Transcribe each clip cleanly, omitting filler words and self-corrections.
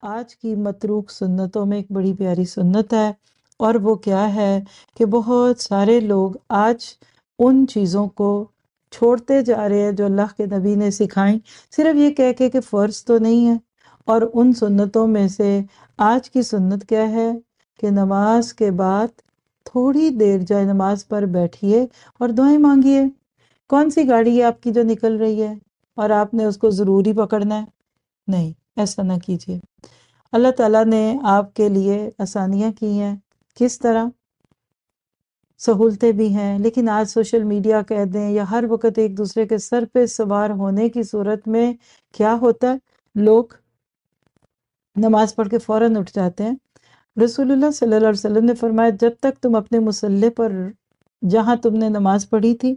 آج کی متروک سنتوں میں ایک بڑی پیاری سنت ہے، اور وہ کیا ہے کہ بہت سارے لوگ آج ان چیزوں کو چھوڑتے جا رہے ہیں جو اللہ کے نبی نے سکھائیں، صرف یہ کہہ کے کہ فرض تو نہیں ہے۔ اور ان سنتوں میں سے آج کی سنت کیا ہے کہ نماز کے بعد تھوڑی دیر جائے نماز پر بیٹھیے اور دعائیں مانگیے۔ کون سی گاڑی ہے آپ کی جو نکل رہی ہے اور آپ نے اس کو ضروری پکڑنا ہے؟ نہیں، ایسا نہ کیجیے۔ اللہ تعالیٰ نے آپ کے لیے آسانیاں کی ہیں، کس طرح؟ سہولتیں بھی ہیں، لیکن آج سوشل میڈیا کہہ دیں یا ہر وقت ایک دوسرے کے سر پہ سوار ہونے کی صورت میں کیا ہوتا ہے، لوگ نماز پڑھ کے فوراً اٹھ جاتے ہیں۔ رسول اللہ صلی اللہ علیہ وسلم نے فرمایا جب تک تم اپنے مصلی پر جہاں تم نے نماز پڑھی تھی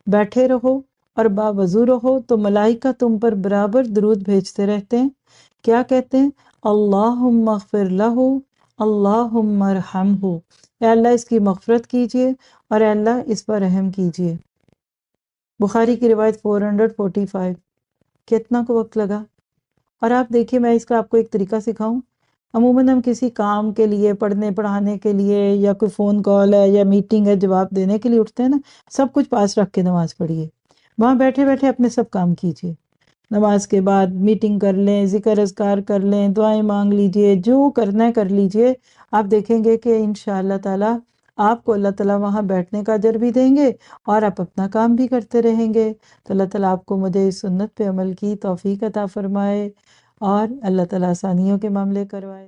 بیٹھے رہو اور باوضو رہو تو ملائکہ تم پر برابر درود بھیجتے رہتے ہیں۔ کیا کہتے ہیں؟ اللہم اغفر لہ، اللہم ارحمہ، اے اللہ اس کی مغفرت کیجئے اور اے اللہ اس پر رحم کیجئے۔ بخاری کی روایت 445۔ کتنا کو وقت لگا؟ اور آپ دیکھیے، میں اس کا آپ کو ایک طریقہ سکھاؤں۔ عموماً ہم کسی کام کے لیے، پڑھنے پڑھانے کے لیے، یا کوئی فون کال ہے یا میٹنگ ہے جواب دینے کے لیے اٹھتے ہیں نا، سب کچھ پاس رکھ کے نماز پڑھیے، وہاں بیٹھے بیٹھے اپنے سب کام کیجیے۔ نماز کے بعد میٹنگ کر لیں، ذکر اذکار کر لیں، دعائیں مانگ لیجیے، جو کرنا ہے کر لیجیے۔ آپ دیکھیں گے کہ انشاءاللہ تعالیٰ آپ کو اللہ تعالیٰ وہاں بیٹھنے کا اجر بھی دیں گے اور آپ اپنا کام بھی کرتے رہیں گے۔ تو اللہ تعالیٰ آپ کو مجھے اس سنت پہ عمل کی توفیق عطا فرمائے اور اللہ تعالیٰ آسانیوں کے معاملے کروائے۔